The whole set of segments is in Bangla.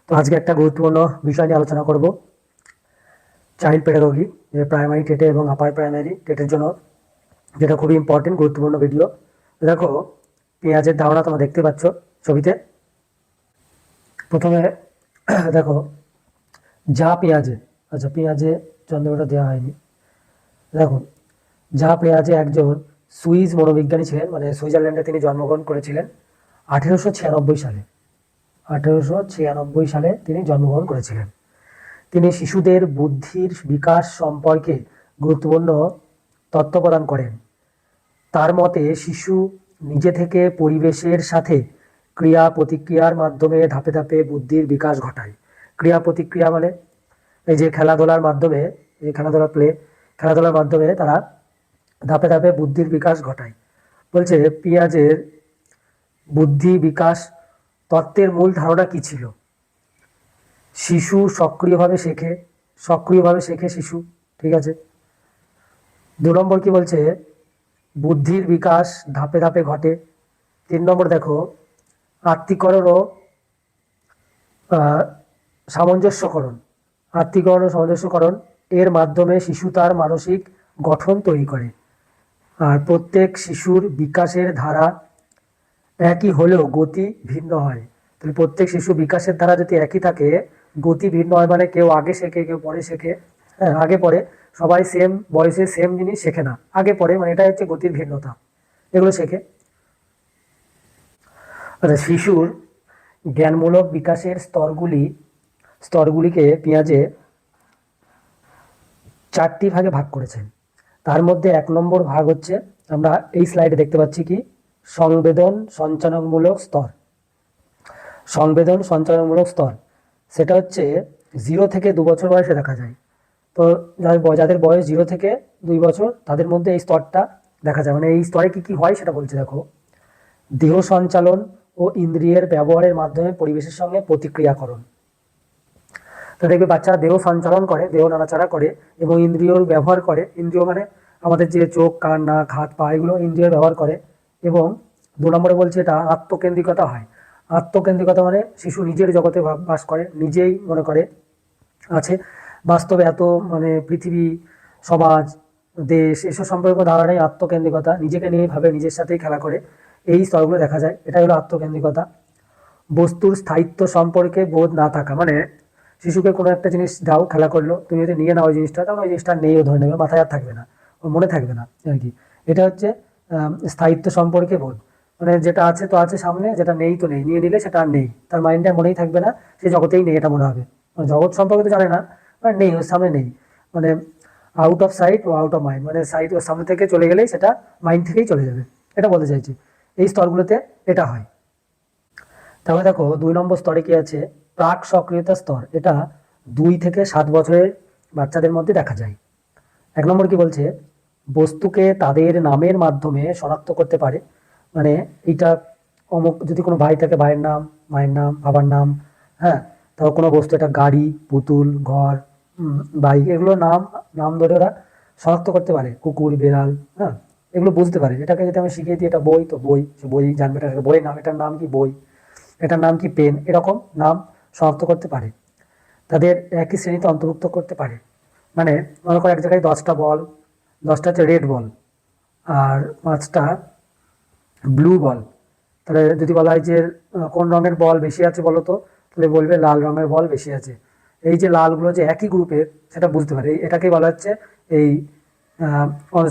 তো আজকে একটা গুরুত্বপূর্ণ বিষয় নিয়ে আলোচনা করব, চাইল্ড পেডাগোগি, প্রাইমারি টেটে এবং আপার প্রাইমারি টেটের জন্য, যেটা খুবই ইম্পর্টেন্ট গুরুত্বপূর্ণ ভিডিও। দেখো, পেঁয়াজের ধারণা তোমরা দেখতে পাচ্ছ ছবিতে। প্রথমে দেখো, যা পেঁয়াজে, আচ্ছা পেঁয়াজে চন্দ্রটা দেওয়া হয়নি। দেখো, যা পেঁয়াজে একজন সুইস মনোবিজ্ঞানী ছিলেন, মানে সুইজারল্যান্ডে তিনি জন্মগ্রহণ করেছিলেন 1896 সালে। 1896 সালে তিনি জন্মগ্রহণ করেছিলেন। তিনি শিশুদের বুদ্ধির বিকাশ সম্পর্কে গুরুত্বপূর্ণ তথ্য প্রদান করেন। তার মতে শিশু নিজে থেকে পরিবেশের সাথে ক্রিয়া প্রতিক্রিয়ার মাধ্যমে ধাপে ধাপে বুদ্ধির বিকাশ ঘটায়। ক্রিয়া প্রতিক্রিয়া মানে এই যে খেলাধুলার মাধ্যমে, এই খেলাধুলার মাধ্যমে তারা ধাপে ধাপে বুদ্ধির বিকাশ ঘটায়। বলছে পেঁয়াজের বুদ্ধি বিকাশ তত্ত্বের মূল ধারণা কি ছিল? শিশু সক্রিয়ভাবে শেখে শিশু, ঠিক আছে। 2 নম্বর কি বলছে? বুদ্ধির বিকাশ ধাপে ধাপে ঘটে। 3 নম্বর দেখো, আত্মীকরণ ও আহ, সামঞ্জস্যকরণ। আত্মীকরণ ও সামঞ্জস্যকরণ এর মাধ্যমে শিশু তার মানসিক গঠন তৈরি করে। আর প্রত্যেক শিশুর বিকাশের ধারা একই হলেও গতি ভিন্ন হয়। তাহলে প্রত্যেক শিশু বিকাশের ধারা যদি একই থাকে, গতি ভিন্ন হয়, মানে কেউ আগে শেখে কেউ পরে শেখে। হ্যাঁ, আগে পরে সবাই সেম বয়সে সেম জিনিস শেখে না, আগে পরে, মানে এটা হচ্ছে গতির ভিন্নতা, এগুলো শেখে। আচ্ছা, শিশুর জ্ঞানমূলক বিকাশের স্তরগুলিকে পেঁয়াজে 4টি ভাগে ভাগ করেছেন। তার মধ্যে 1 নম্বর ভাগ হচ্ছে, আমরা এই স্লাইডে দেখতে পাচ্ছি কি, সংবেদন সঞ্চালনমূলক স্তর। সংবেদন সঞ্চালনমূলক স্তর সেটা হচ্ছে 0 থেকে 2 বছর বয়সে দেখা যায়। তো যাদের বয়স 0 থেকে 2 বছর, তাদের মধ্যে এই স্তরটা দেখা যায়। মানে এই স্তরে কি কি হয় সেটা বলছে। দেখো, দেহ সঞ্চালন ও ইন্দ্রিয়ের ব্যবহারের মাধ্যমে পরিবেশের সঙ্গে প্রতিক্রিয়াকরণ। তো দেখবে বাচ্চারা দেহ সঞ্চালন করে, দেহ নাড়াচাড়া করে এবং ইন্দ্রিয়র ব্যবহার করে। ইন্দ্রিয় মানে আমাদের যে চোখ, কান, নাক, হাত, পা, এগুলো ইন্দ্রিয় ব্যবহার করে। এবং 2 নম্বরে বলছে এটা আত্মকেন্দ্রিকতা হয়। আত্মকেন্দ্রিকতা মানে শিশু নিজের জগতে বাস করে, নিজেই মনে করে আছে। বাস্তবে এত মানে পৃথিবী, সমাজ, দেশ এসব সম্পর্কে ধারণাই আত্মকেন্দ্রিকতা, নিজেকে নিয়ে ভাবে, নিজের সাথেই খেলা করে। এই স্তরগুলো দেখা যায়, এটা হলো আত্মকেন্দ্রিকতা। বস্তুর স্থায়িত্ব সম্পর্কে বোধ না থাকা, মানে শিশুকে কোনো একটা জিনিস দাও, খেলা করলো, তুমি যদি নিয়ে নাও ওই জিনিসটা, তাহলে ওই জিনিসটা নেইও ধরে নেবে, মাথায় আর থাকবে না, ওর মনে থাকবে না আর কি। এটা হচ্ছে স্থায়িত্ব সম্পর্কে বোধ। মানে যেটা আছে তো আছে সামনে, যেটা নেই তো নেই, নিয়ে নিলে সেটা আর নেই, তার মাইন্ডে মনেই থাকবে না, সে জগতেই নেই এটা মনে হবে। মানে জগৎ সম্পর্কে তো জানে না, মানে নেই, ওর সামনে নেই। মানে আউট অফ সাইট ও আউট অফ মাইন্ড, মানে সাইট ওর সামনে থেকে চলে গেলেই সেটা মাইন্ড থেকেই চলে যাবে, এটা বলতে চাইছি। এই স্তরগুলোতে এটা হয়। তাহলে দেখো, 2 নম্বর স্তরে কি আছে? প্রাক সক্রিয়তা স্তর। এটা 2 থেকে 7 বছরের বাচ্চাদের মধ্যে দেখা যায়। 1 নম্বর কি বলছে? বস্তুকে তাদের নামের মাধ্যমে শনাক্ত করতে পারে। মানে এটা অমুক, যদি কোনো ভাই থাকে, ভাইয়ের নাম, মায়ের নাম, বাবার নাম, হ্যাঁ। তারপর কোনো বস্তু, এটা গাড়ি, পুতুল, ঘর, বাইক, এগুলো নাম নাম ধরে ওরা শনাক্ত করতে পারে। কুকুর, বেড়াল, হ্যাঁ, এগুলো বুঝতে পারে। এটাকে যদি আমি শিখিয়ে দিই এটা বই, তো বই, সে বই জানবে, এটা বইয়ের নাম, এটার নাম কি বই, এটার নাম কি পেন, এরকম নাম শনাক্ত করতে পারে। তাদের একই শ্রেণীতে অন্তর্ভুক্ত করতে পারে। মানে মনে করো এক জায়গায় 10টা বল, 10টা হচ্ছে রেড বল আর 5টা ব্লু বল। তাহলে যদি বলা হয় যে কোন রঙের বল বেশি আছে বলো তো, তাহলে বলবে লাল রঙের বল বেশি আছে। এই যে লালগুলো যে একই গ্রুপের, সেটা বুঝতে পারে। এটাকেই বলা হচ্ছে এই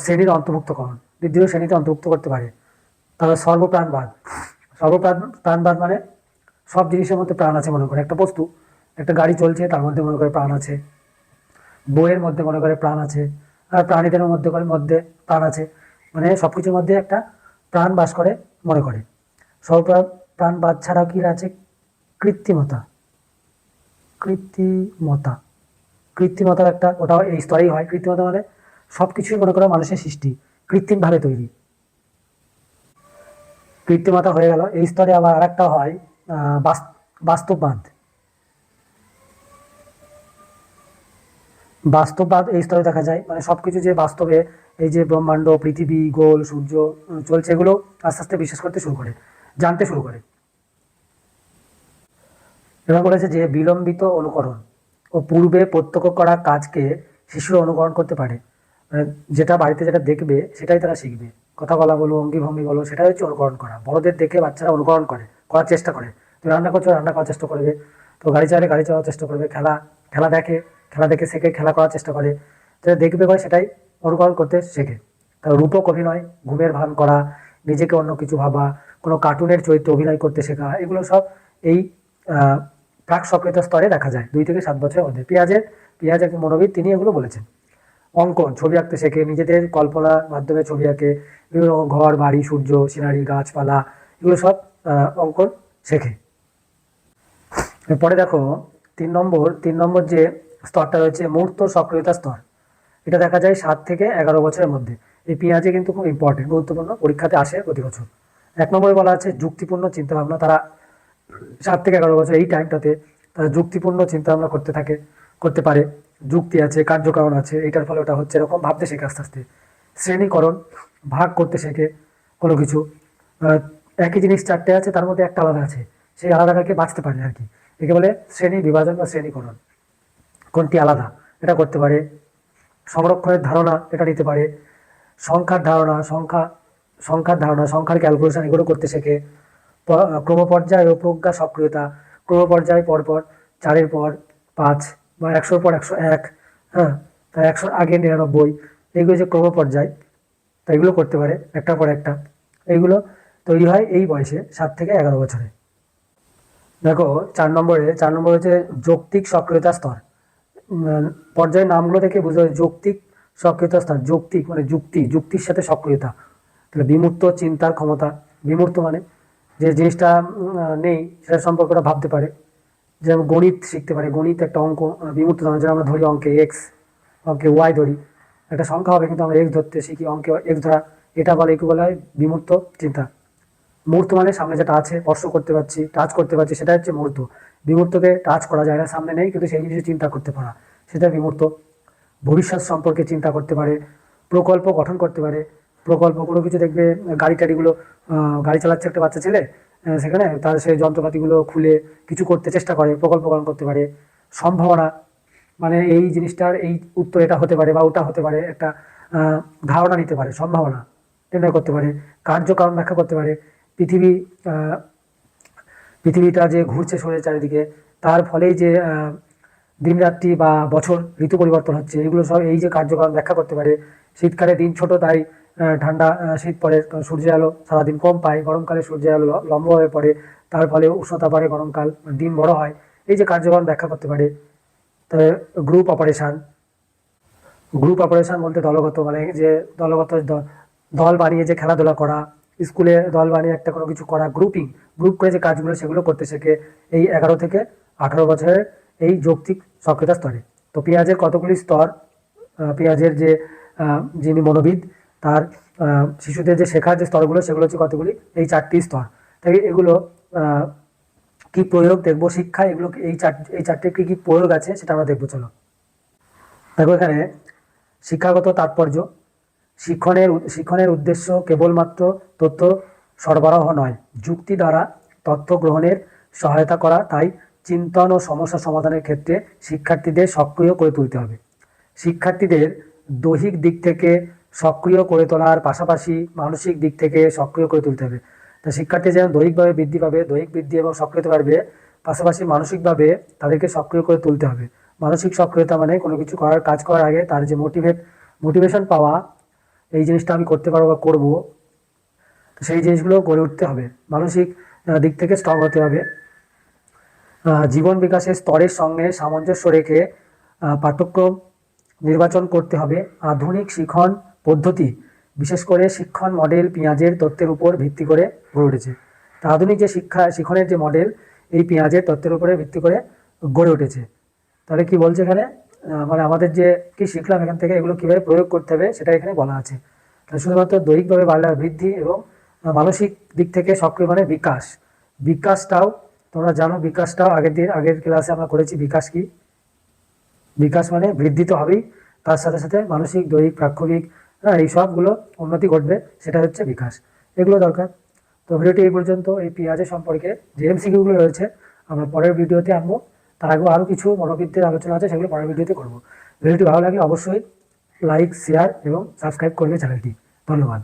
শ্রেণীর অন্তর্ভুক্তকরণ, দ্বিতীয় শ্রেণীতে অন্তর্ভুক্ত করতে পারে। তারপর সর্বপ্রাণবাদ। প্রাণবাদ মানে সব জিনিসের মধ্যে প্রাণ আছে। মনে করে একটা বস্তু, একটা গাড়ি চলছে, তার মধ্যে মনে করে প্রাণ আছে। বইয়ের মধ্যে মনে করে প্রাণ আছে। আর প্রাণীদের মধ্যে প্রাণ আছে। মানে সবকিছুর মধ্যে একটা প্রাণ বাস করে মনে করে। প্রাণবাদ ছাড়াও কি আছে? কৃত্রিমতা। কৃত্রিমতা কৃত্রিমতার একটা, ওটাও এই স্তরেই হয়। কৃত্রিমতা মানে সবকিছুই মনে করো মানুষের সৃষ্টি, কৃত্রিম ভাবে তৈরি। কৃত্রিমতা হয়ে গেল। এই স্তরে আবার আরেকটা হয় বাস্তববাদ। বাস্তববাদ এই স্তরে দেখা যায়, মানে সবকিছু যে বাস্তবে, এই যে ব্রহ্মাণ্ড, পৃথিবী, গোল, সূর্য চলছে, এগুলো আস্তে আস্তে বিশ্বাস করতে শুরু করে, জানতে শুরু করে। এবার বলেছে যে বিলম্বিত অনুকরণ ও পূর্বে প্রত্যক্ষ করা কাজকে শিশুরা অনুকরণ করতে পারে। মানে যেটা বাড়িতে যেটা দেখবে সেটাই তারা শিখবে। কথা বলা বলো, অঙ্গি ভঙ্গি বলো, সেটাই হচ্ছে অনুকরণ করা। বড়দের দেখে বাচ্চারা অনুকরণ করে, করার চেষ্টা করে। তুমি রান্না করছো, রান্না করার চেষ্টা করবে। তো গাড়ি চালালে গাড়ি চালানোর চেষ্টা করবে। খেলা খেলা দেখে, খেলা দেখে শেখে, খেলা করার চেষ্টা করে। যেটা দেখবে করে সেটাই অনুকরণ করতে শেখে। তার রূপক অভিনয়, ঘুমের ভান করা, নিজেকে অন্য কিছু ভাবা, কোনো কার্টুনের চরিত্রে অভিনয় করতে শেখা, এগুলো সব এই আহ, প্রাক সক্রিয়তা স্তরে দেখা যায় 2 থেকে 7 বছরের মধ্যে। পেঁয়াজ একজন মনোবিদ, তিনি এগুলো বলেছেন। অঙ্কন, ছবি আঁকতে শেখে, নিজেদের কল্পনার মাধ্যমে ছবি আঁকে, বিভিন্ন রকম ঘর বাড়ি, সূর্য, সিনারি, গাছপালা, এগুলো সব অঙ্কন শেখে। এরপরে দেখো 3 নম্বর যে স্তরটা রয়েছে মূর্ত সক্রিয়তা স্তর। এটা দেখা যায় 7 থেকে 11 বছরের মধ্যে। এই পেঁয়াজে কিন্তু খুব ইম্পর্টেন্ট, গুরুত্বপূর্ণ, পরীক্ষাতে আসে প্রতি বছর। 1 নম্বরে বলা আছে যুক্তিপূর্ণ চিন্তাভাবনা। তারা 7 থেকে 11 বছর এই টাইমটাতে তারা যুক্তিপূর্ণ চিন্তাভাবনা করতে পারে। যুক্তি আছে, কার্যকারণ আছে, এটার ফলে ওটা হচ্ছে, এরকম ভাবতে শেখে আস্তে আস্তে। শ্রেণীকরণ, ভাগ করতে শেখে কোনো কিছু। একই জিনিস 4টে আছে, তার মধ্যে একটা আলাদা আছে, সেই আলাদাটাকে বাঁচতে পারে আর কি। একে বলে শ্রেণী বিভাজন বা শ্রেণীকরণ। কোনটি আলাদা এটা করতে পারে। সংরক্ষণের ধারণা এটা নিতে পারে। সংখ্যার ক্যালকুলেশন, এগুলো করতে শেখে। ক্রমপর্যায় ও প্রজ্ঞা সক্রিয়তা, ক্রমপর্যায় পরপর, 4-এর পর 5 বা 100-র পর 101, হ্যাঁ, তা 100-র আগে 99, এইগুলো যে ক্রমপর্যায়, তা এগুলো করতে পারে একটার পর একটা। এইগুলো তৈরি হয় এই বয়সে 7 থেকে 11 বছরে। দেখো 4 নম্বর হচ্ছে যৌক্তিক সক্রিয়তা স্তর। পর্যায়ের নামগুলো থেকে বোঝা যায় যৌক্তিক সক্রিয়তা স্তর। যৌক্তিক মানে যুক্তির সাথে সক্রিয়তা। তাহলে বিমূর্ত চিন্তার ক্ষমতা। বিমূর্ত মানে যে জিনিসটা নেই সেটা সম্পর্কে ওরা ভাবতে পারে। যেমন গণিত শিখতে পারে, গণিত একটা অঙ্ক, বিমূর্ত ধারণা। যেমন আমরা ধরি অঙ্কে এক্স, অঙ্কে ওয়াই ধরি, একটা সংখ্যা হবে কিন্তু আমরা এক্স ধরতে শিখি, অঙ্কে এক্স ধরা, এটা বলে একে বলা হয় বিমূর্ত চিন্তা। মুহূর্ত মানে সামনে যেটা আছে, স্পর্শ করতে পারছি, টাচ করতে পারছি, সেটা হচ্ছে মুহূর্ত। বিমূর্তকে টাচ করা যায় না, সামনে নেই কিন্তু সেই জিনিসে চিন্তা করতে পারা, সেটা বিমূর্ত। ভবিষ্যৎ সম্পর্কে চিন্তা করতে পারে, প্রকল্প গঠন করতে পারে। প্রকল্প কোনো কিছু দেখবে, গাড়ি টাড়িগুলো, গাড়ি চালাচ্ছে একটা বাচ্চা ছেলে, সেখানে তার সেই যন্ত্রপাতিগুলো খুলে কিছু করতে চেষ্টা করে, প্রকল্প গঠন করতে পারে। সম্ভাবনা মানে এই জিনিসটার এই উত্তর এটা হতে পারে বা ওটা হতে পারে, একটা ধারণা নিতে পারে, সম্ভাবনা নির্ণয় করতে পারে। কার্যকারণ ব্যাখ্যা করতে পারে। পৃথিবী আহ, পৃথিবীটা যে ঘুরছে সূর্যের চারিদিকে, তার ফলেই যে দিন রাত্রি বা বছর ঋতু পরিবর্তন হচ্ছে, এগুলো সব এই যে কার্যকারণ ব্যাখ্যা করতে পারে। শীতকালে দিন ছোট, তাই ঠান্ডা শীত পড়ে, সূর্যের আলো সারাদিন কম পায়। গরমকালে সূর্যের আলো লম্বভাবে পড়ে, তার ফলে উষ্ণতা বাড়ে, গরমকাল, দিন বড় হয়। এই যে কার্যকারণ ব্যাখ্যা করতে পারে। তবে গ্রুপ অপারেশন বলতে দলগত, মানে যে দলগত দল বানিয়ে যে খেলাধুলা করা, স্কুলে দল বানিয়ে একটা কোনো কিছু করা, গ্রুপ করে যে কাজগুলো সেগুলো করতে শেখে এই 11 থেকে 18 বছরের এই যৌক্তিক সক্রিয়তা স্তরে। তো পেঁয়াজের কতগুলি স্তর, পেঁয়াজের যে যিনি মনোবিদ, তার শিশুদের যে শেখার যে স্তরগুলো সেগুলো হচ্ছে কতগুলি, এই 4টি স্তর। তাই এগুলো আহ, কি প্রয়োগ দেখবো শিক্ষায়, এগুলো এই 4টে কি কি প্রয়োগ আছে সেটা আমরা দেখবো। চলো দেখো এখানে শিক্ষাগত তাৎপর্য। শিক্ষণের উদ্দেশ্য কেবলমাত্র তথ্য সরবরাহ নয়, যুক্তি দ্বারা তথ্য গ্রহণের সহায়তা করা। তাই চিন্তন ও সমস্যা সমাধানের ক্ষেত্রে শিক্ষার্থীদের সক্রিয় করে তুলতে হবে। শিক্ষার্থীদের দৈহিক দিক থেকে সক্রিয় করে তোলার পাশাপাশি মানসিক দিক থেকে সক্রিয় করে তুলতে হবে। তা শিক্ষার্থী যেন দৈহিকভাবে বৃদ্ধি পাবে, দৈহিক বৃদ্ধি এবং সক্রিয়তা বাড়বে, পাশাপাশি মানসিকভাবে তাদেরকে সক্রিয় করে তুলতে হবে। মানসিক সক্রিয়তা মানে কোনো কিছু কাজ করার আগে তার যে মোটিভেশন পাওয়া, এই জিনিসটা আমি করতে পারবো বা করবো, তো সেই জিনিসগুলো গড়ে উঠতে হবে। মানসিক দিক থেকে স্ট্রং হতে হবে। জীবন বিকাশের স্তরের সঙ্গে সামঞ্জস্য রেখে পাঠ্যক্রম নির্বাচন করতে হবে। আধুনিক শিক্ষণ পদ্ধতি, বিশেষ করে শিক্ষণ মডেল পেঁয়াজের তত্ত্বের উপর ভিত্তি করে গড়ে উঠেছে। তা আধুনিক যে শিক্ষণের যে মডেল, এই পেঁয়াজের তত্ত্বের উপরে ভিত্তি করে গড়ে উঠেছে। তাহলে কি বলছে এখানে, মানে আমাদের যে কি শিখলাম এখান থেকে, এগুলো কিভাবে প্রয়োগ করতে হবে সেটা এখানে বলা আছে। তাহলে শুধুমাত্র দৈহিকভাবে বাড়ার বৃদ্ধি এবং মানসিক দিক থেকে সক্রিয় মানে বিকাশটাও তোমরা জানো। বিকাশটাও আগের ক্লাসে আমরা করেছি। বিকাশ কি? বিকাশ মানে বৃদ্ধি তো হবেই, তার সাথে সাথে মানসিক, দৈহিক, প্রাক্ষবিক, হ্যাঁ, এই সবগুলো উন্নতি ঘটবে, সেটা হচ্ছে বিকাশ। এগুলো দরকার। তো ভিডিওটি এই পর্যন্ত। এই পেঁয়াজের সম্পর্কে যে এমসিকিউ গুলো রয়েছে আমরা পরের ভিডিওতে আনবো। তার আগেও আরও কিছু মনোবিদ্যের আলোচনা আছে, সেগুলো পরের ভিডিওতে করবো। ভিডিওটি ভালো লাগলে অবশ্যই লাইক, শেয়ার এবং সাবস্ক্রাইব করবে চ্যানেলটি। ধন্যবাদ।